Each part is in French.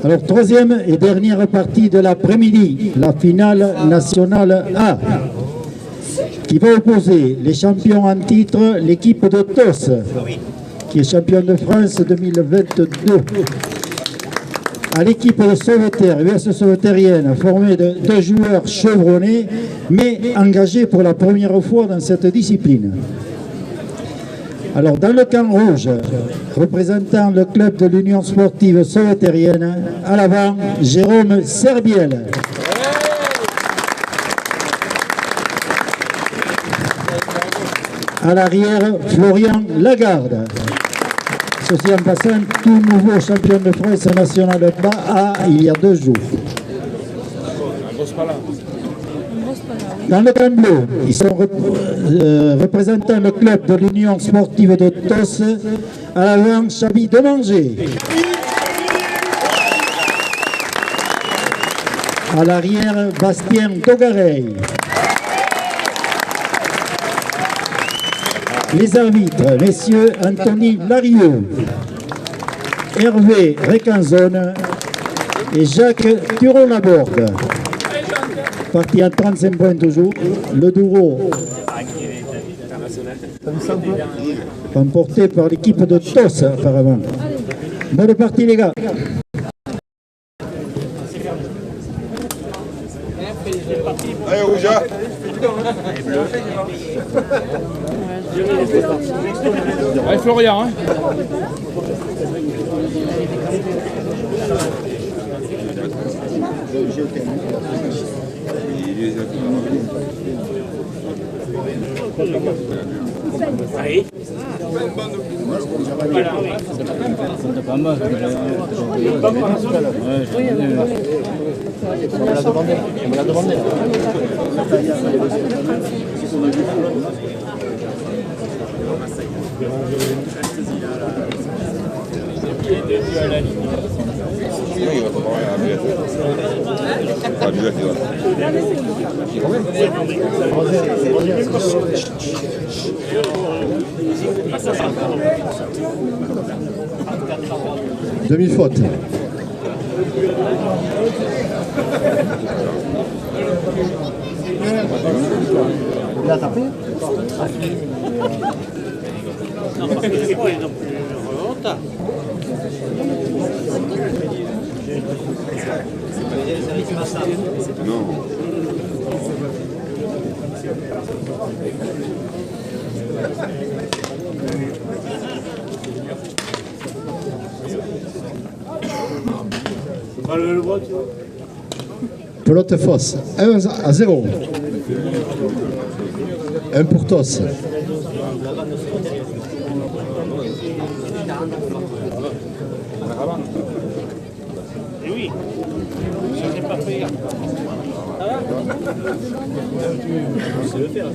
Alors, troisième et dernière partie de l'après-midi, la finale nationale A, qui va opposer les champions en titre, l'équipe de TOS, qui est championne de France 2022, à l'équipe de Sauveterre, US Sauveterrienne, formée de 2 joueurs chevronnés, mais engagés pour la première fois dans cette discipline. Alors, dans le camp rouge, représentant le club de l'Union sportive sauveterrienne, à l'avant, Jérôme Serbiel. À l'arrière, Florian Lagarde. Ceci en passant, tout nouveau champion de France national A il y a 2 jours. Dans le camp bleu, ils sont représentant le club de l'Union sportive de TOS, à l'avant, Chabi Demanger. À l'arrière, Bastien Dogarey. Les arbitres, messieurs Anthony Larieux, Hervé Recanzone et Jacques Turon-Laborde. Parti à 35 points toujours. Le Douro, remporté par l'équipe de TOS apparemment. Bonne partie les gars. Allez, Rouja. Allez, Florian, hein. Ahí. On me l'a demandé. Il va pas à la bibliothèque. Demi-faute. Il a tapé. Non, parce que des fois, ils n'ont plus honte. Non. Pelote fausse. 1-0. 1 pour TOS. Et oui, je n'ai pas fait. Ça va? C'est le faire.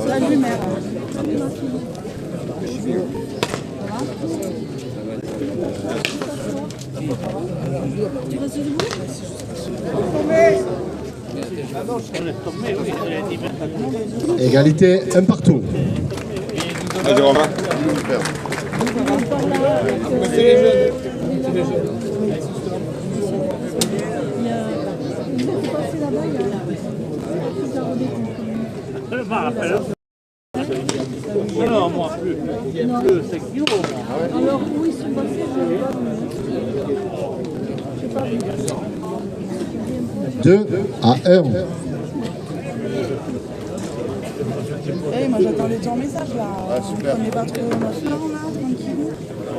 C'est la lumière. Tu restes debout? Égalité, 1 partout. Allez, Romain. Non, moi plus. Plus 5 kilos. Alors, où ils sont passés? 2-1. Hey, moi j'attendais ton message là. super. On n'est pas trop dans notre plan là, tranquille.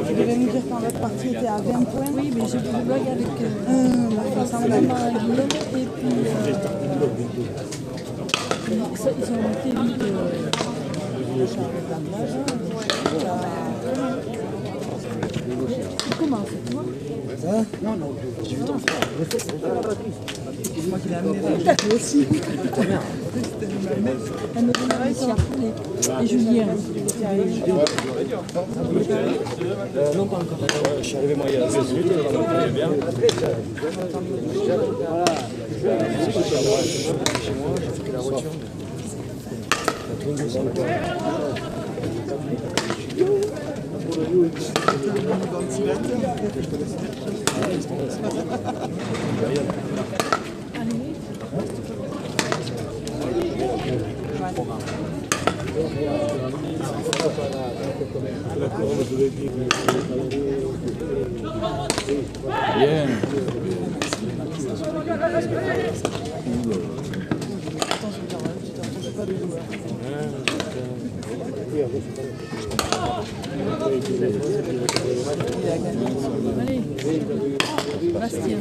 Tu devais me dire quand votre partie était à 20 points. Oui, mais j'ai fait le blog avec Ça, on a Guillaume et puis ils ont monté vite. Comment c'est toi? Non, non, j'ai vu ton frère. c'est moi qui l'ai amené là, j'ai aussi. Elle me donne réussi à rouler. Et Julien. Non, pas encore. Je suis arrivé moi il y a 2 minutes. Bien. Chez moi, j'ai fait la voiture. La Twingo sur le toit. Bien. Allez, Bastien.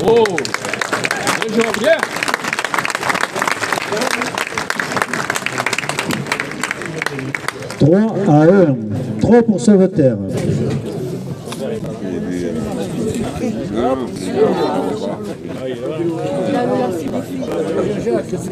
Oh, bien joué, bien. Trois à 1. 3 pour Sauveterre. Il a lancé des filles.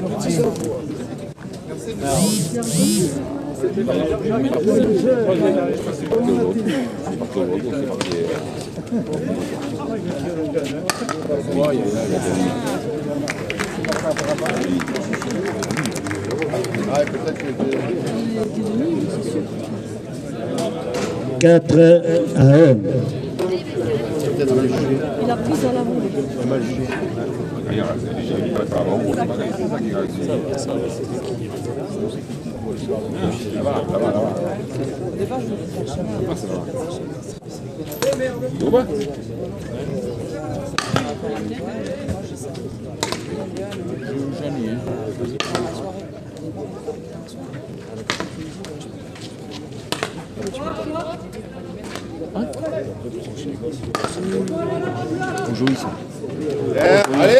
Quatre à 1. Il a pris à la volée. On joue ici. Allez.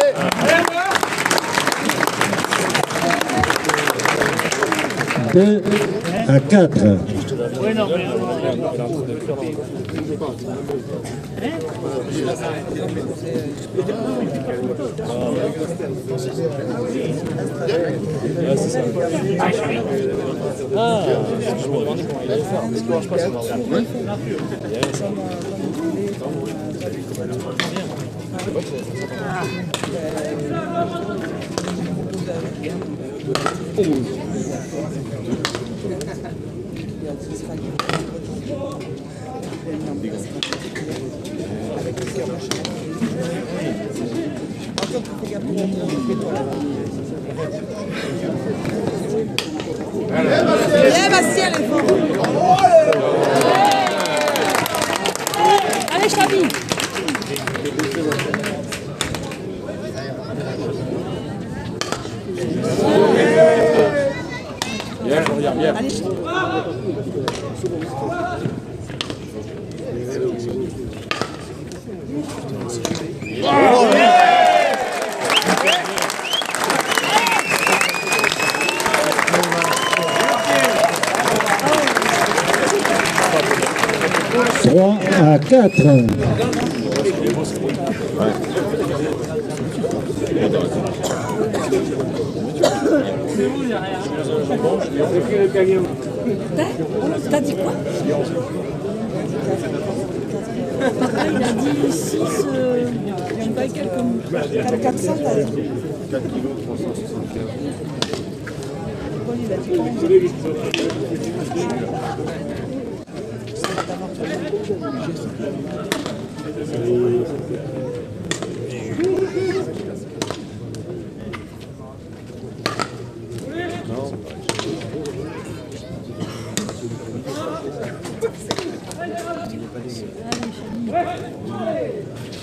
2 à 4. Oui, non, mais Ah, je me demandais comment il allait faire. Parce que je pense qu'on va regarder. Il y avait ça. Bastien, les fort. Allez, Chabi. Bien, Florian, bien. Trois à 4. T'as dit quoi? Papa, il a dit 6, je sais pas quel comme... 400, t'as dit. 4 kilos 364. Paul, il a dit 11.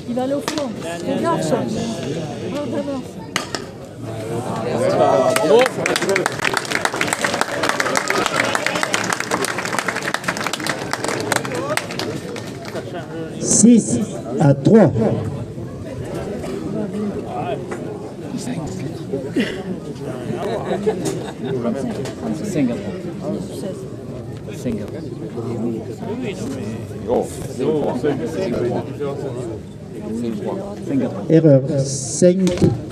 Il va aller au fond. Regarde ça. Regarde. 6 à 3. Erreur 5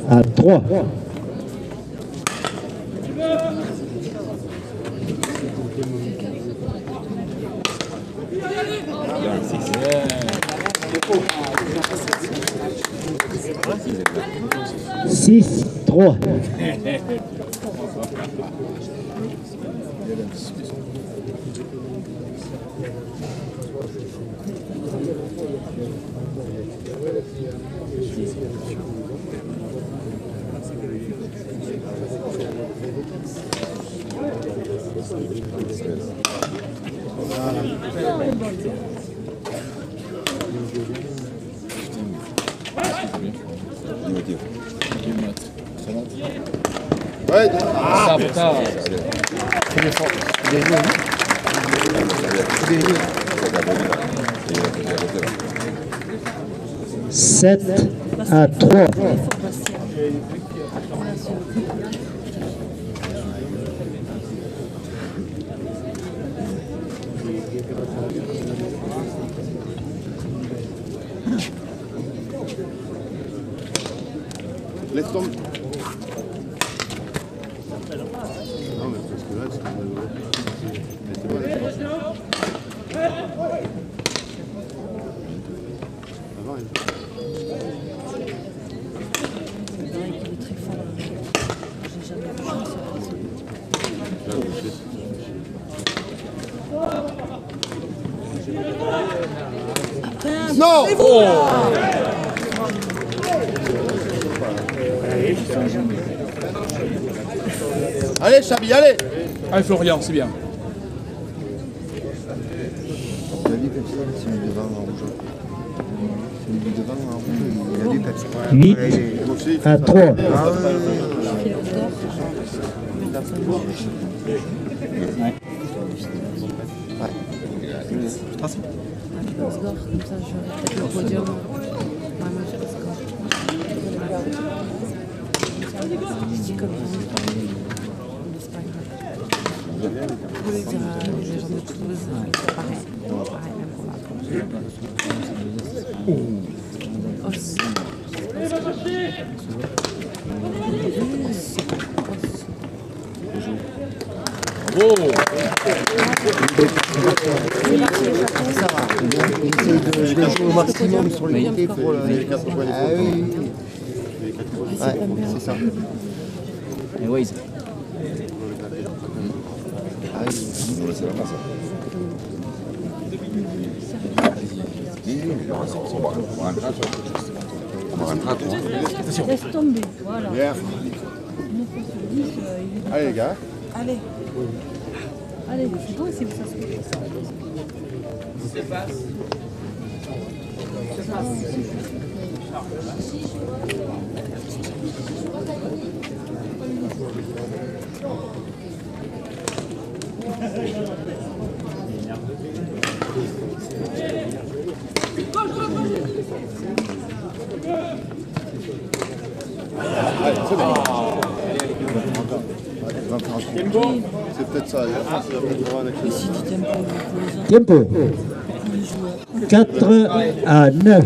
à 3. Six, 3. Ouais, Ça, putain. Sept à 3. laisse tomber. Non, mais parce que là, c'est comme non. Allez, Chabi, allez. Allez, Florian, c'est bien. Il a dit comme ça, c'est mis devant en rouge. C'est mis devant en rouge, il a dit comme ça. 8 à 3. Comme ça, j'aurais peut-être le podium. Vraiment, j'ai le score. Je dis comme ça. C'est pas grave. Je voulais dire les gens de Toulouse, c'est pareil. Pareil, même pour la Bravo. Ça va. Il essaye de jouer au maximum sur les côtés pour le. Ah oui. Ouais, c'est ça. Et oui. Ah oui. Laisse tomber, voilà. Bien. Allez, les gars. Allez. Allez, c'est bon, c'est où ça se fait. Allez, c'est bon. C'est peut-être ça. Tempo. 4 à 9.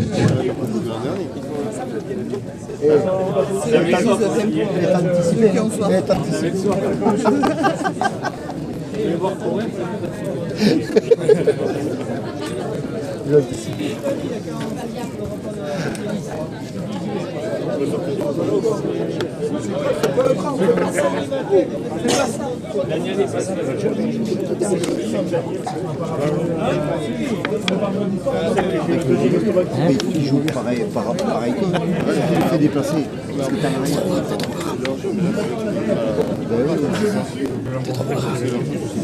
Il joue pareil, pareil. Il fait déplacer. Parce que t'as rien.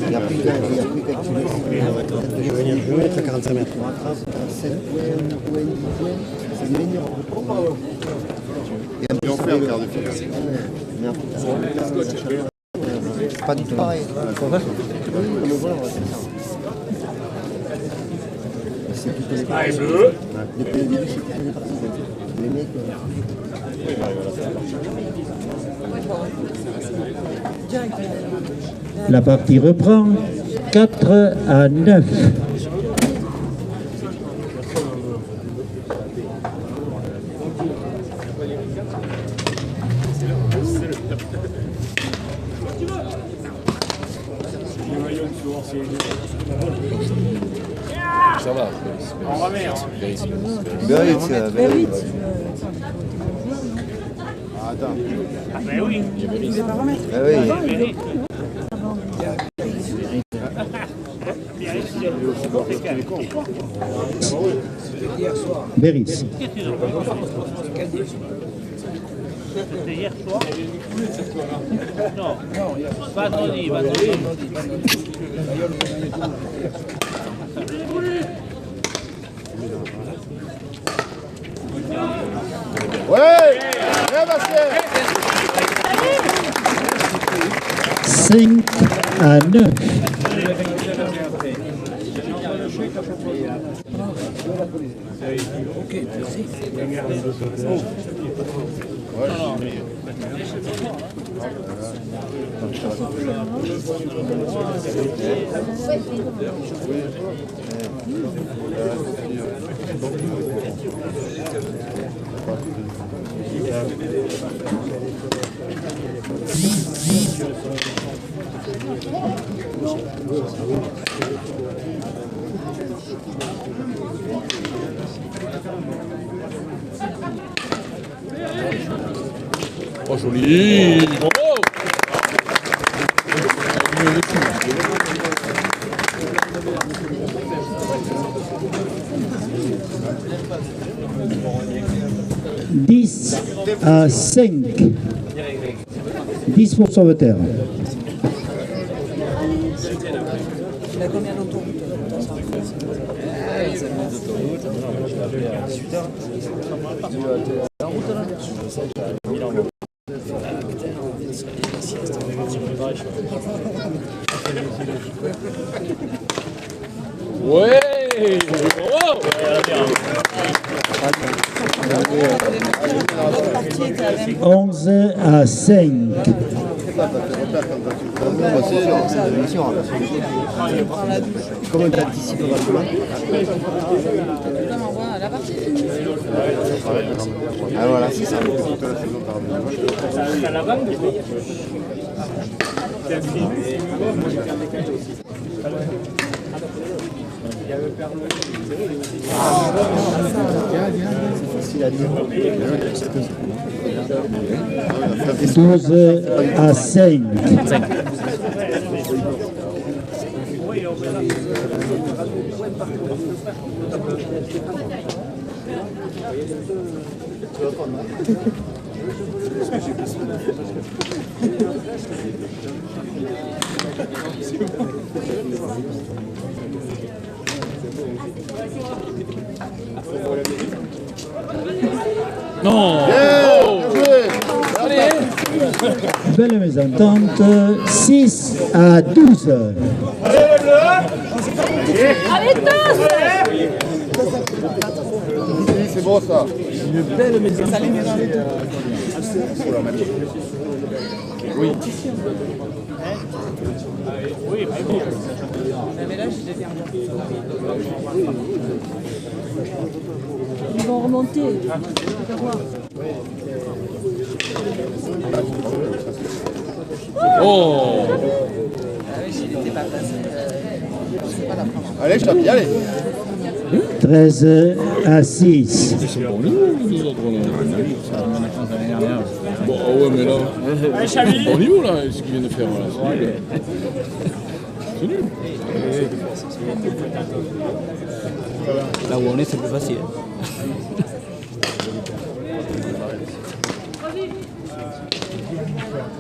Il a pris je vais mettre à 45 mètres. Et on fait un quart de finale. Pas du tout pareil. Allez, bleu. Depuis le début, c'est tous les parties. Les mecs. La partie reprend. 4 à 9. Ça va. On remet. Biarritz, Biarritz. Attends. Ah ben oui. Ah oui. Béris. C'était hier soir. Non, vendredi. Ouais! Bien, Bastien! 5-9. Oh, joli. Bravo. 10-5. 10 pour Sauveterre. Il a combien d'autoroutes? Ouais. Bravo. L'autre partie était la même. 11-5. Comment tu anticipes rapidement? Non, voilà, la partie est finie. Ah voilà, c'est ça. Facile à dire. 12-5. Non. Allez. Belle mésentente. 6-12. Allez, tous! C'est bon ça. Une belle maison. Ça les met dans les deux. Oui. Mais là, je l'ai regardé. Ils vont remonter. Tu vas voir. Oh. Allez, Chapi, allez. 13-6. Ils sont bons, les autres. Bon, ah ouais, mais là. Bon niveau, là, ce qu'ils viennent de faire. Là, c'est nul. Là où on est, c'est plus facile.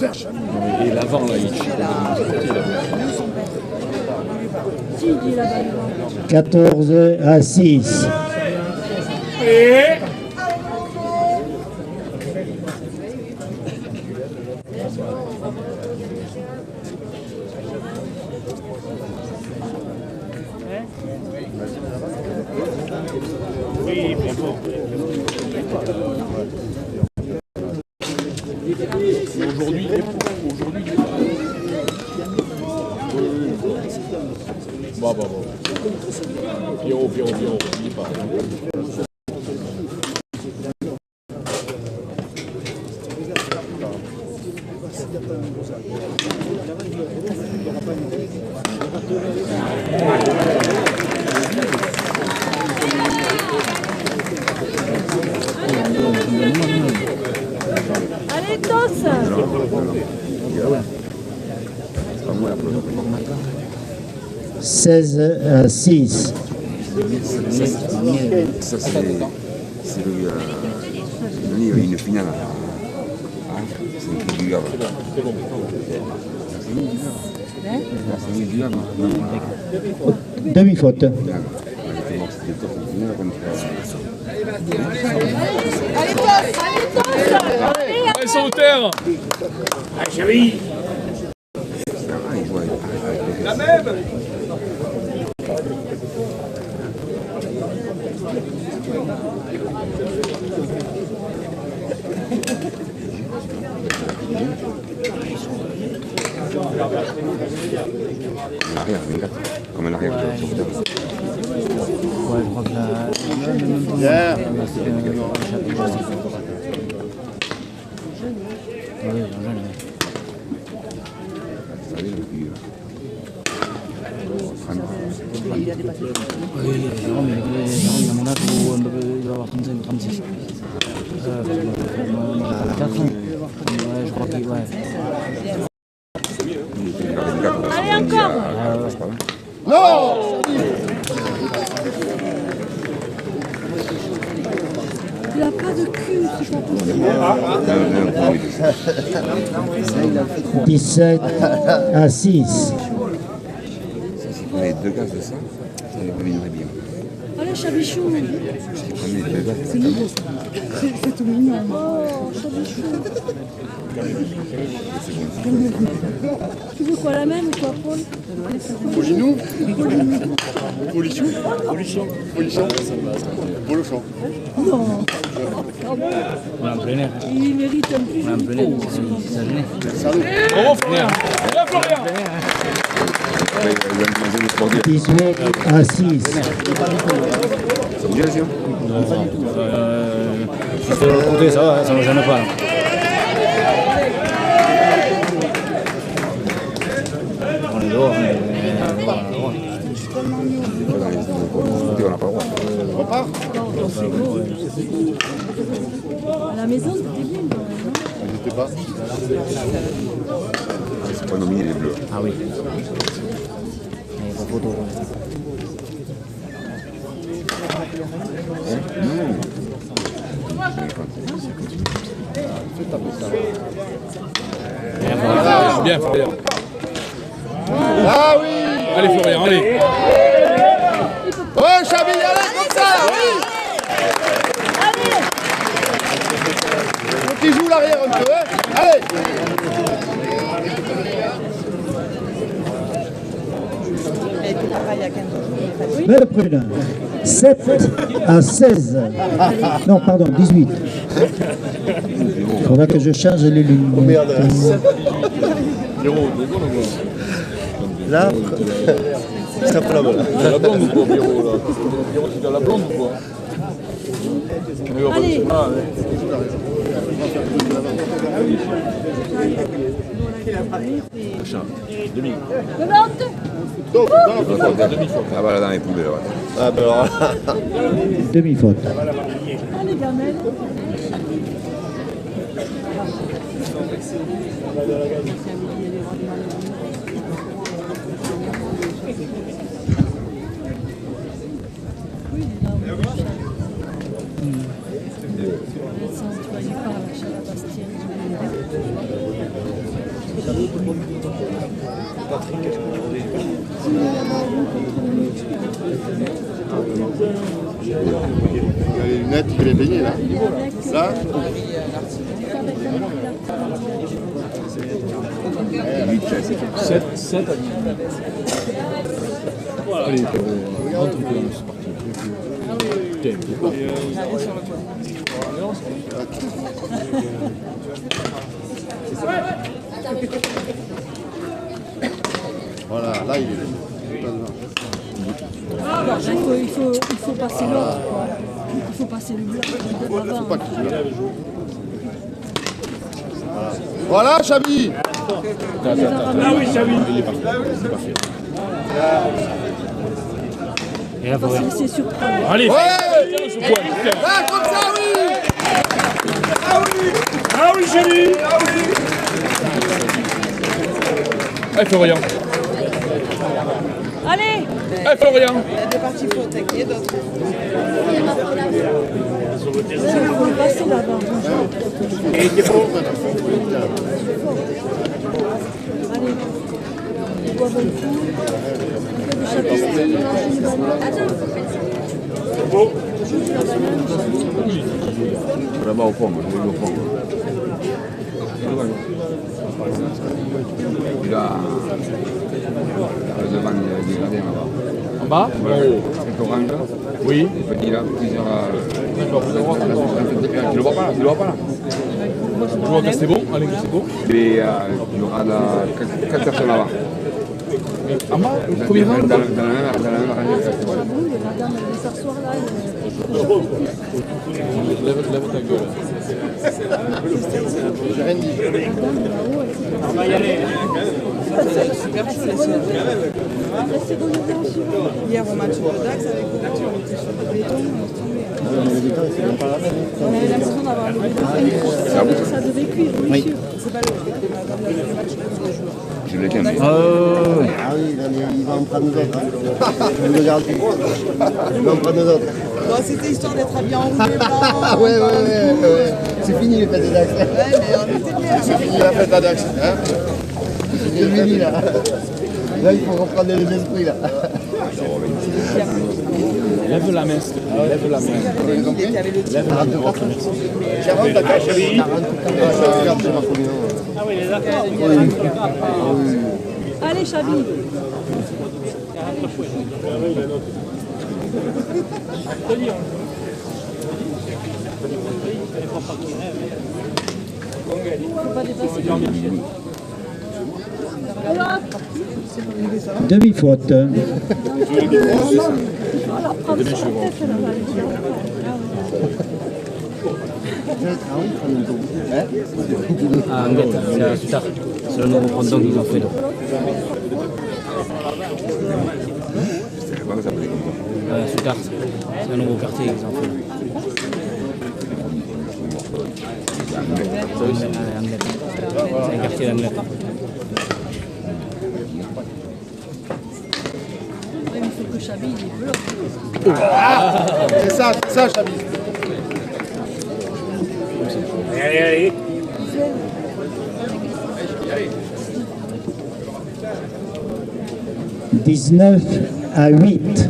Et l'avant, là, il Si, il dit là-bas. 14-6. Aujourd'hui, Bah. Pierrot, n'oublie pas. Allez, 16-6. Ça, c'est une finale. C'est une coupe du Havre. C'est une du Havre. Demi-faute. Ils sont au terre. Allez, Xavi. La même. L'arrière, comme un arrière. Ouais, je crois que la... Hier. Oui, Jérôme, à mon âge, il doit avoir 35 ou 36. 4 ans. Ouais, je crois qu'il... Ouais. Allez, encore. Non. Il n'a pas de cul, c'est pas possible. 17-6. On avait 2 gaz de ça, ça les combinerait bien. Allez, Chabichou. C'est tout mignon. Oh, Chabichou. Tu veux quoi, la même ou quoi, Paul? Polinou. Polichou. Polichon. Polochon. Non. On est en plein air. Il mérite un plus. On est en plein air, c'est ça gêné. Bravo Florian. Bien Florian. 18-6. Ça vous dit, Alessio? Si c'est de l'autre côté, ça ne me gêne pas. On est dehors, mais voilà. On n'a pas le droit. On repart. À la maison, c'était bien. N'hésitez pas. C'est pas nominé les bleus. Ah oui. Mais pas photo. Bien Florian. Ah oui. Allez Florian, allez. Ouais, Chabi, allez, comme ça, oui. Faut qu'il joue l'arrière un peu, hein. Allez. Elle était pareil il y a 15 jours. Belle prune. 7-16. Non, pardon, 18. Il faudra que je change les lignes. Là, ça flamme. Il a la blonde ou quoi, Biro là? Biro, tu as la blonde ou quoi? Allez. Demi. Ah bah là dans les poubelles. Ah ben alors là. Demi-faute. Allez, gamelle. Il y a les lunettes, il fait les beignets là. Là. 7 à 10. Allez, rentre un peu, c'est parti. Putain, Voilà, là il est. Il faut passer l'autre. Il faut passer le blanc. Il faut pas qu'il joue là. Voilà, Chabi. Ah oui, Xavi. il est parti. C'est parfait. Et là, faut rien. C'est surprenant. Allez, Ouais. tiens ce point. Putain. Là, comme ça, oui. Ah oui, Xavi. Ah oui. Allez Florian. Allez. Eh, Florian. Il y a des parties fautes, qui est d'autres. On va passer là-bas. Et c'est bon, Allez. On boit un coup. Là-bas au fond, au fond. Il a devant des gradins là-bas. En bas? C'est orange. Oui. Il a plusieurs. D'accord, vous allez voir. Tu le vois pas là? Tu le vois pas là? Je vois que c'est bon. Allez, c'est bon. Et il y aura 4 personnes là-bas. En bas, au premier rang? Dans la même rangée. Madame, elle veut s'asseoir là. Lève ta gueule. j'ai rien dit. On va y aller. Hier au match de Dax avec Coco, on était sur le béton. On avait l'impression d'avoir le béton. Ça devait cuire, oui, sûr. C'est pas le match de joueurs. Je l'ai qu'un. Ah oui, il va en prendre nous autres. Je le garde. Il va en prendre nous autres. Bon, c'était histoire d'être habillé en rouge et blanc. Ah ouais. C'est fini les fêtes de Dax. Ouais, mais on était bien. C'est fini la fête à Dax. Hein, C'est fini là. Là, il faut reprendre les esprits là. Lève la main, s'il te plaît. Lève la main. Il était avec le tir. 40 d'accord. Ah oui, les accords. Allez, Chabi. Faut pas dépasser. Demi-faute. Alors, prendre sur la tête, là-bas. Ah, Anguette, c'est à Soutard. C'est le nouveau fronton qu'ils ont fait là. Comment ça s'appelait comme ça? Ouais, Soutard, c'est un nouveau quartier qu'ils ont fait là. Anguette. C'est un quartier d'Anguette. Il faut que Chabi, il bloque. C'est ça, Chabi. Allez, allez. « 19-8.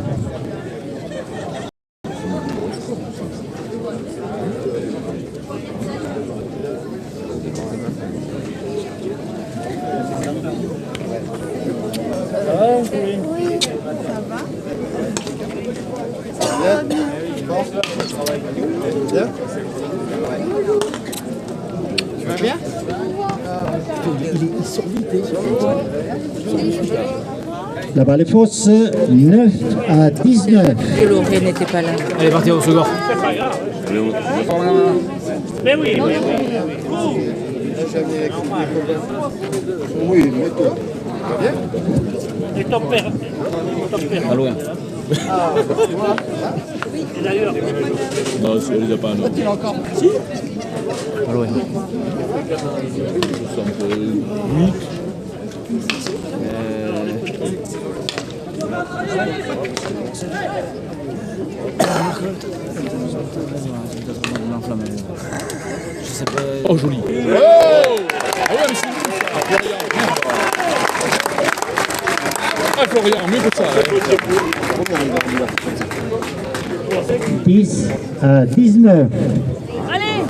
Tu vas bien? Il sort vite. La balle est fausse, 9-19. Coloré n'était pas là. Allez, parti au second. Mais oui, oui, oui. Oui, mais toi. Et ton père. Pas loin. Et d'ailleurs, Non, c'est les a pas, non. Pas loin. Ça me fait 8. Je sais pas. Oh, joli. Oh, ah ouais, mais c'est nous, ça. Florian, merde. Ah, Florian, mieux que ça. 10-19. Allez.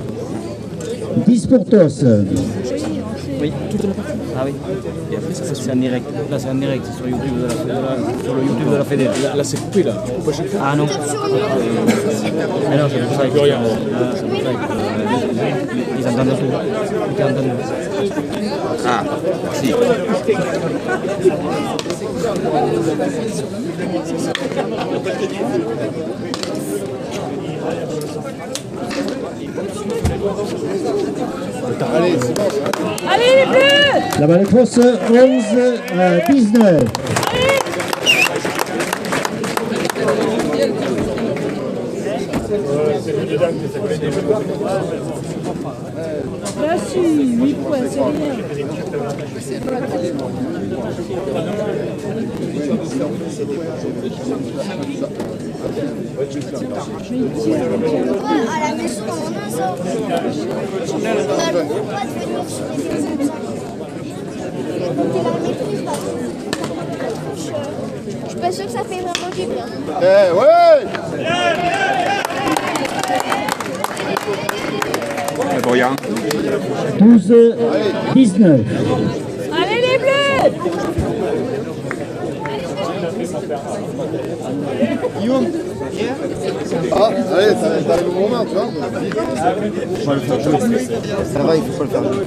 10 pour tous. Oui, toute la partie. Ah oui. Et après, ça c'est en direct. Là, c'est en direct, c'est sur YouTube de la sur le YouTube de la Fédé. Là, c'est coupé, là. Tu coupes à chaque fois. Ah non. Mais non, c'est pour ça. Plus rien. C'est pour ça qu'ils entendent tout. Ils entendent. Ah, si. Allez, c'est bon. Allez, les bleus. La balle est fausse, 11-19. Là, si, 8 points, c'est rien. À la maison, on a ça. On a le droit de venir sur les maisons comme ça. Je suis pas sûre que ça fait vraiment du bien. Eh ouais! Boyan. 12-19. Allez les bleus! Ah, allez, ça arrive au moment, tu vois. Faut pas le faire jouer. Ça va, il faut pas le faire jouer.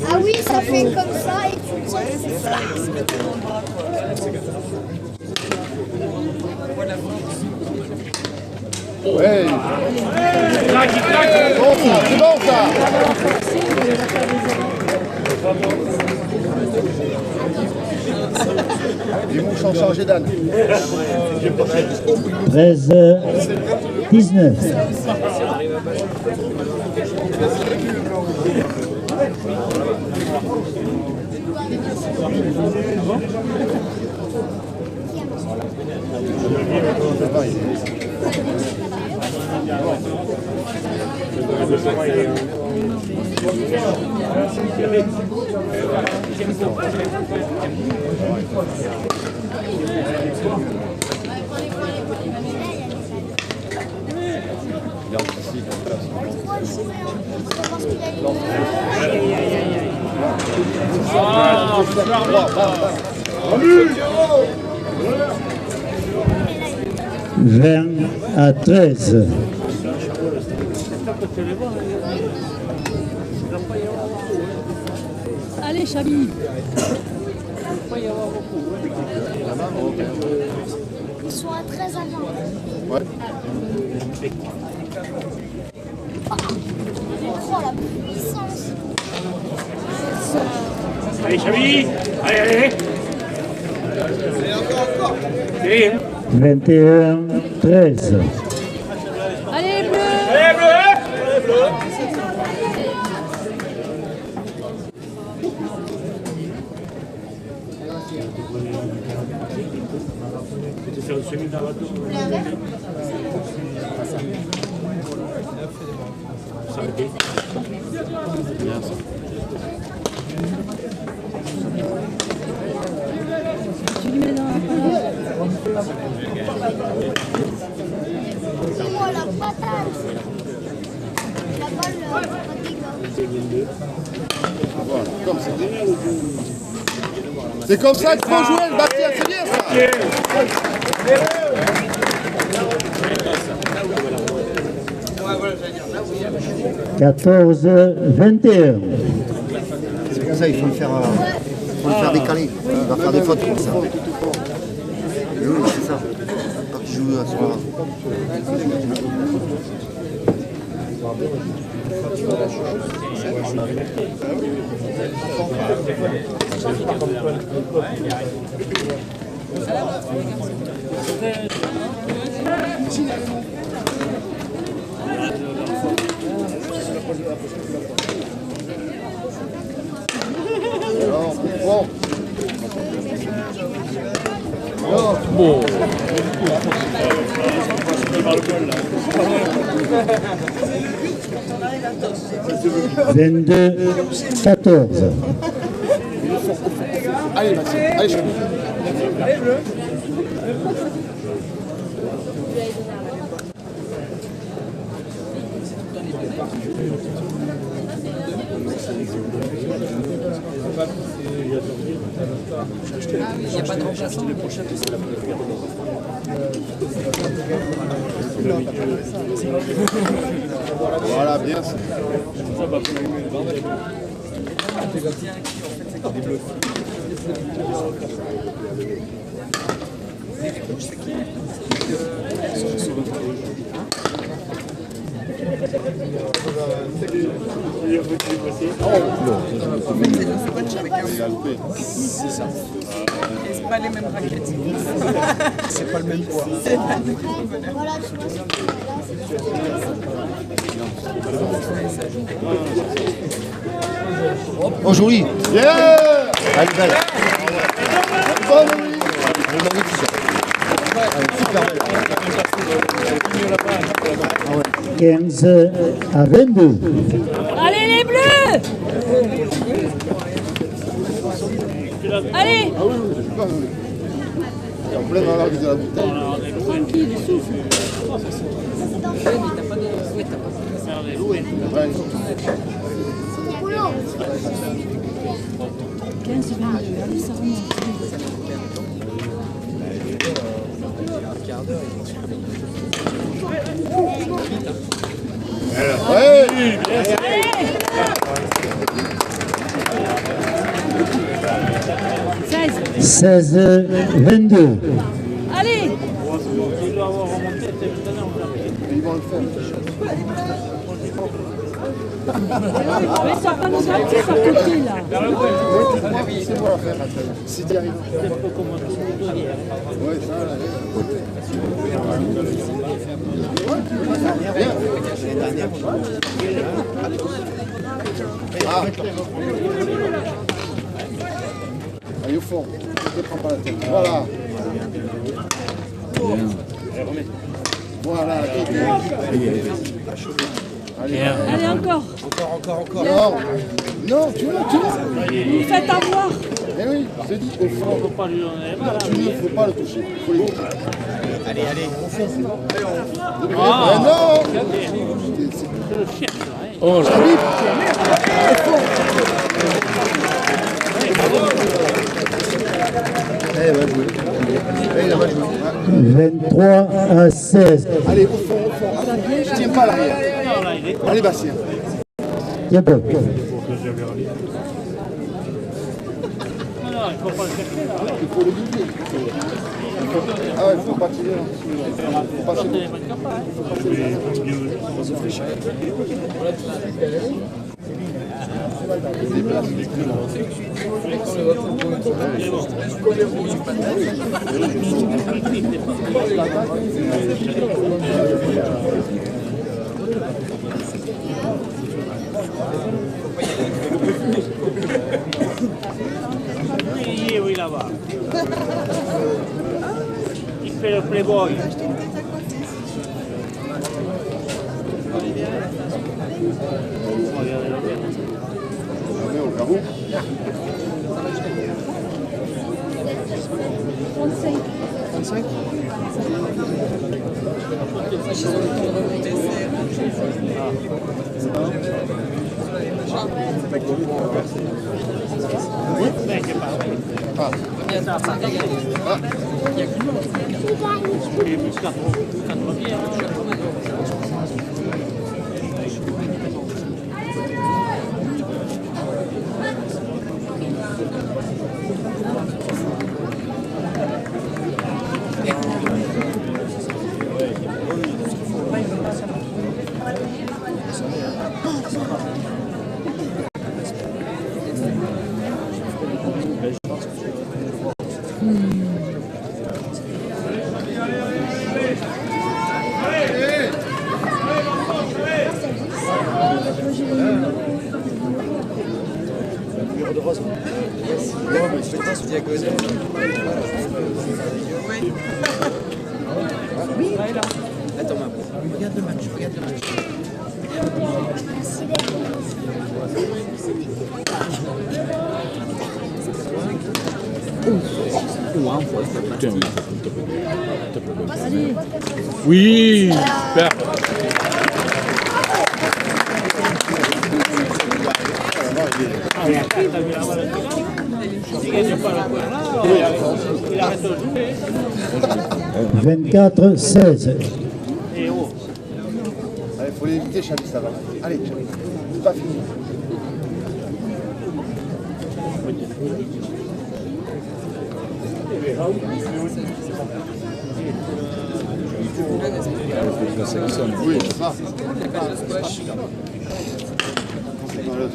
Ah oui, ça fait comme ça et tu sens que c'est ça. Ouais. C'est bon ça. Les mouches ont changé d'âne. 13-19. Vingt à 13. Allez, Chabi. Ils sont à 13 avant. Ouais. Oh la puissance. Allez, Chabi. Allez, allez. Allez, 21-13. Allez, les bleus! allez, bleu. Allez, bleu. Tu fais une semi dans la tour. Ça me dit. Bien ça. Tu lui mets dans la palette. Oh la patate. La balle, Voilà, comme ça. C'est comme ça qu'il faut jouer le Bastien, c'est bien ça. 14-21. C'est pour ça qu'il faut le faire décaler. Il va faire des fautes comme ça. Et oui, c'est ça. Quand tu joues à ce moment-là. Bon. Bon. 22-14. Allez, Maxime. Allez, je... Il n'y a pas de remplaçant. Voilà, bien ça. C'est ça. C'est pas les mêmes raquettes. C'est pas le même poids. C'est pas le même poids. Voilà, tu vois, Oh joli. Yeah. Allez, belle. Bonne nuit. Super belle. 15 à 22. Allez les bleus! Allez! En plein dans l'arbre de la bouteille. Tranquille, souffle. Ouais. 15, 22, allez, ça remonte. Ouais. 16 22. Allez! Ils vont le faire. Mais ça va nous sortir à côté là. C'est moi à faire. Si tu arrives. Ouais, ça là. Ah. Allez au fond, ne prends pas la tête. Voilà. Voilà. Allez, Allez, encore. non, non, tu l'as. Vous faites avoir. Eh oui, je dis au fond. Tu ne faut pas le toucher. Il faut l'éviter. Allez, au fond. Ah non. Oh là. Eh, va jouer. Eh, il a mal joué. 23 à 16. Allez, au fond. Je tiens pas l'arrière. Allez, Bastien. Tiens peu. Il faut le guider. Ah ouais, il faut pas tirer. Faut pas tirer. Oui, là-bas. Il fait le playboy. On au carreau. 35. Attends, regarde le match, Oui, super. Il gagne pas le point là, il arrête de jouer. 24 16. Et oh. Allez, faut l'éviter, Chabi, ça va. Allez, Chabi. C'est pas fini. Oui, c'est ça. Bravo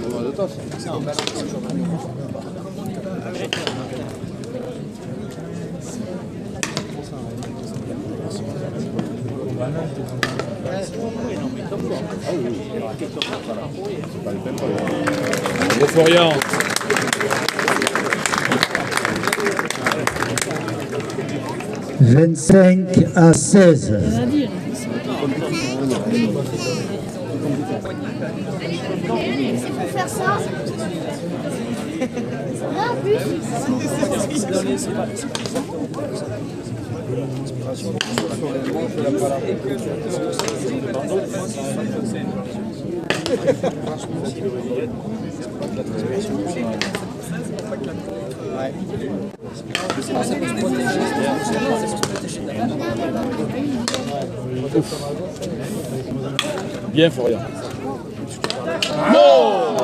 Florian. « 25-16. » C'est pour faire ça. Là, en plus. Bien Florian. Non.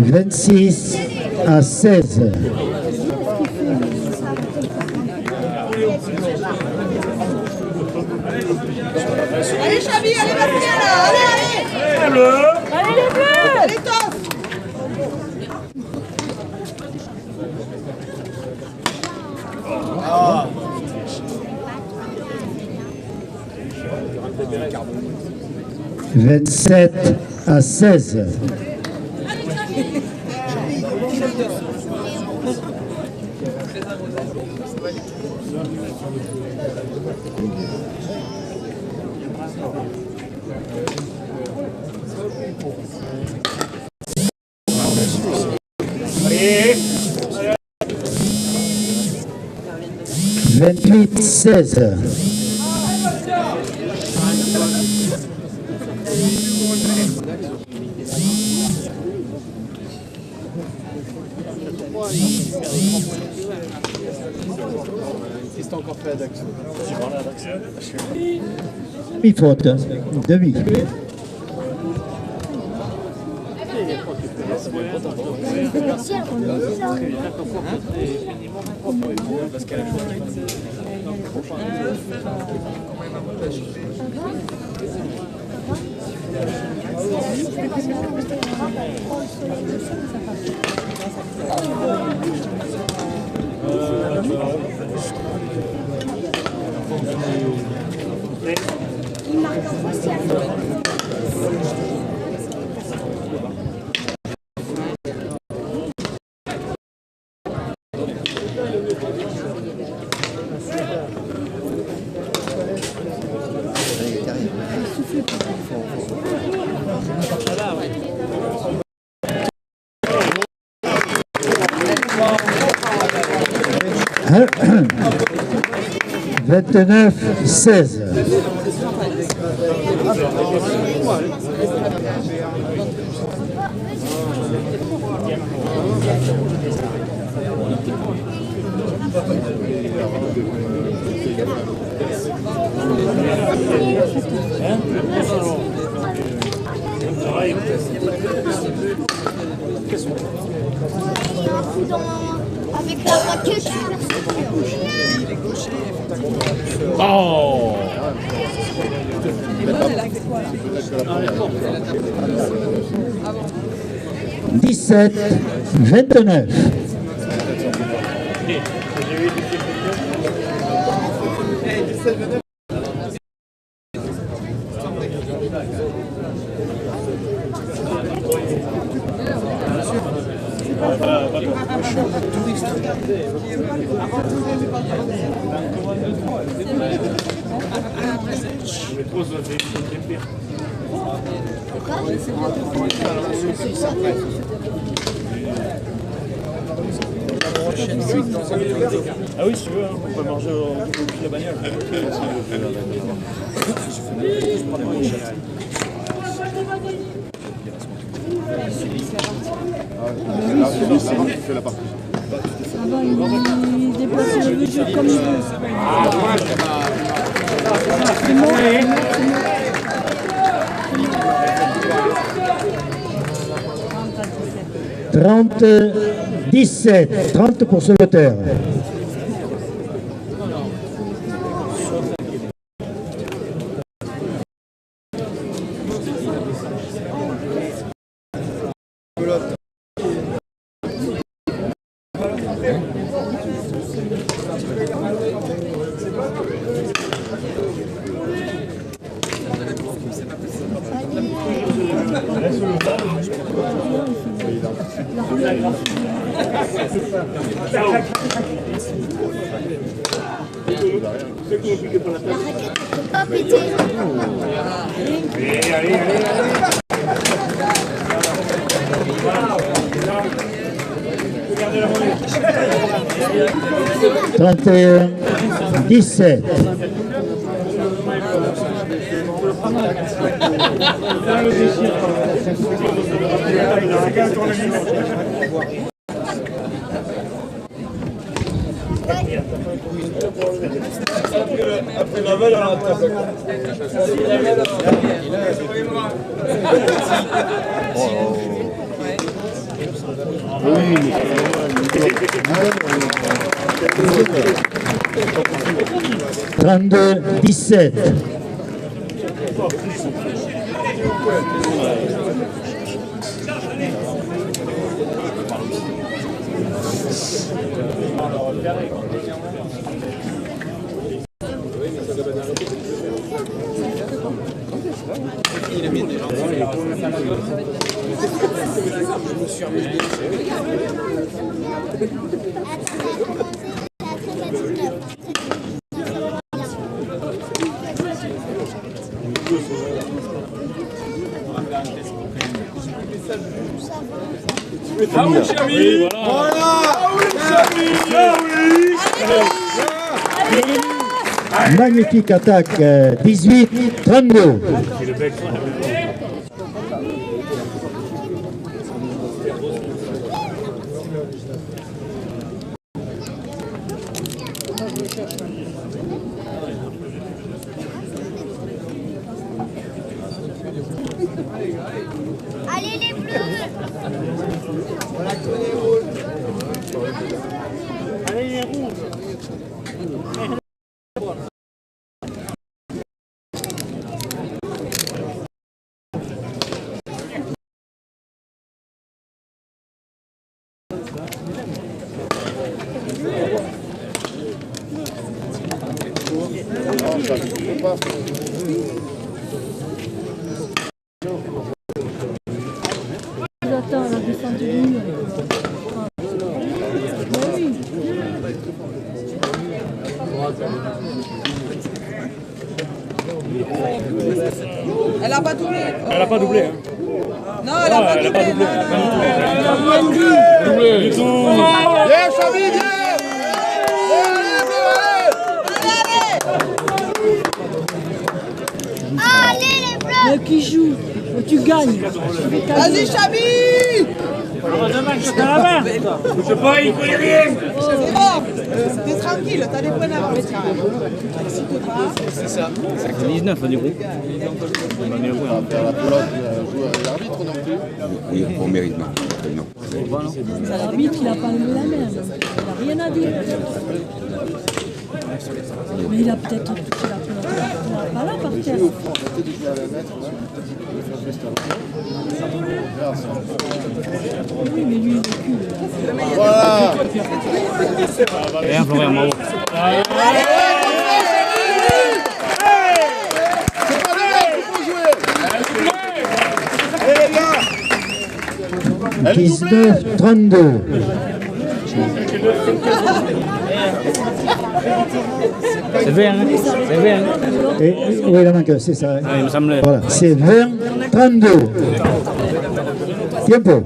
26-16. Allez, Chabi, allez, Bastien, là. Allez, allez. Allez les bleus! Allez, Toff. Ah. 27-16. Allez. 28-16. Qu'est-ce que t'as encore fait à Dax? J'ai parlé à Dax. Demi-faute. Demi. Il marque en facial. « 29-16. » Avec la raquette. Oh. 17-29. Ah oui, si tu veux, hein, on peut manger au bout de la bagnole. Tu fais la partie. Ah bah, il déplace le jeu comme il veut. C'est bon, c'est bon. 30-17. 30 pour ce moteur. Pas péter. 17. Après la veille, on a Trente-deux, 17. Ah oui, Xavi! Voilà! Ah oui, Xavi! Ah oui! Magnifique attaque, 18-32. Allez les bleus. Allez les rouges. J'attends la descente du ligne. Oui. Elle a pas doublé. Elle n'a pas doublé. Hein. Non, elle a pas doublé. Elle a pas doublé. Du tout. Viens, Xavi, viens! Allez les bleus. Mais qui joue? Tu gagnes. Vas-y, Xavi! Heureusement que t'as la main. Je sais pas, il connaît rien. C'est bon. T'es tranquille, t'as des points d'avance quand même. Si t'es pas. C'est ça. C'est 19 du groupe. L'arbitre non plus. Oui, on mérite, non. Non. C'est l'arbitre qui n'a pas levé la main. Il n'a rien à dire. Mais il a peut-être pas là par terre. Oui, mais lui, il recule. Voilà. Rien, Florian, bravo. C'est pas de là qu'il faut jouer. Allez les gars. 19-32. C'est 20, hein. C'est 20. Et, oui, la manque, c'est ça. Ah, il me semblait. Voilà, c'est 20-32. Tempo.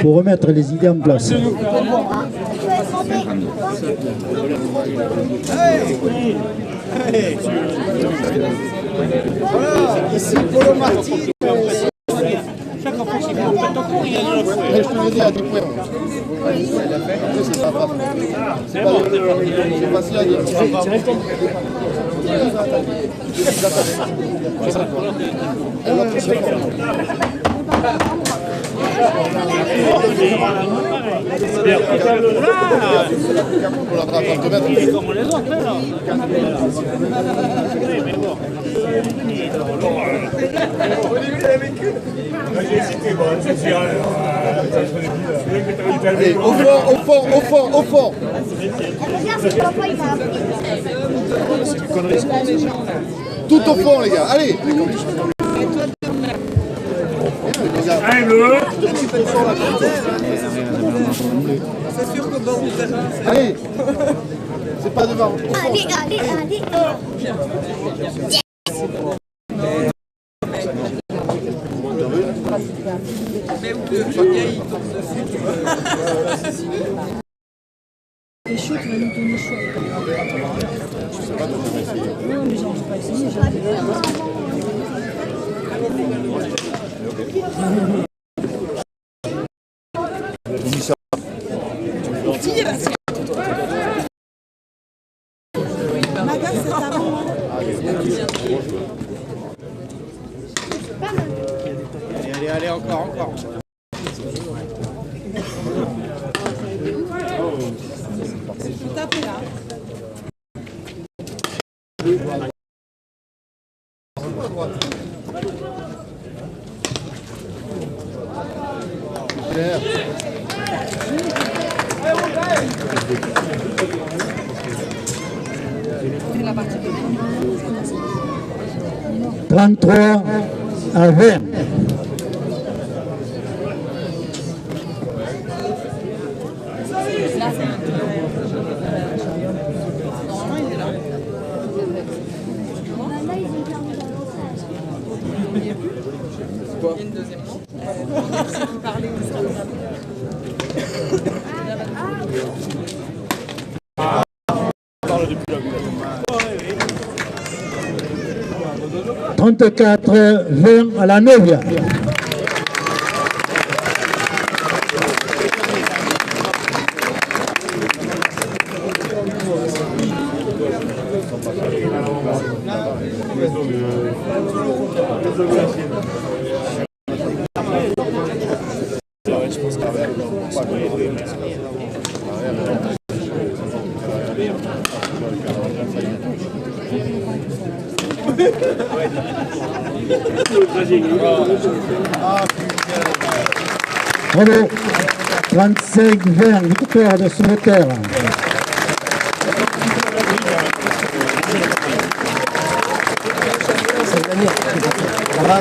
Pour remettre les idées en place. Voilà, ici Polo Marty. Je te l'ai dit à 10 points. C'est facile à dire. Il est comme les autres, là. Allez, au fond, au fond, au fond, au fond. Regarde, c'est papa, il va appeler. Tout au fond, les gars. Allez. Allez, bleu. C'est sûr que bon terrain, c'est... Allez. C'est pas devant. Allez, allez, allez. Mais où deux, il tombe Les choux, tu vas nous donner chaud. Non, mais j'en sais pas essayer, Maga, c'est à moi. Allez, allez, encore. Tapez là. La partie de 33 à 20. une deuxième non. Si vous parlez, vous serez « 34-20 à la 9e. Bravo, 35-20, victoire de Sauveterre. Là-bas,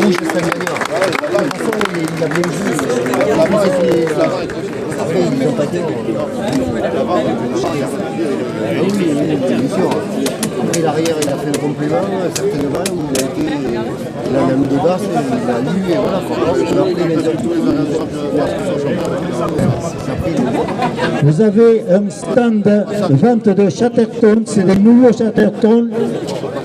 rouge, c'est un gagnant. De toute façon, il a bien vu. Après, ils n'ont pas été. Oui, bien sûr. Après, l'arrière, il a fait le complément, certainement, il a mis des basses, il a lu, et voilà. Après, les Vous avez un stand de vente de Chatterton, c'est des nouveaux Chatterton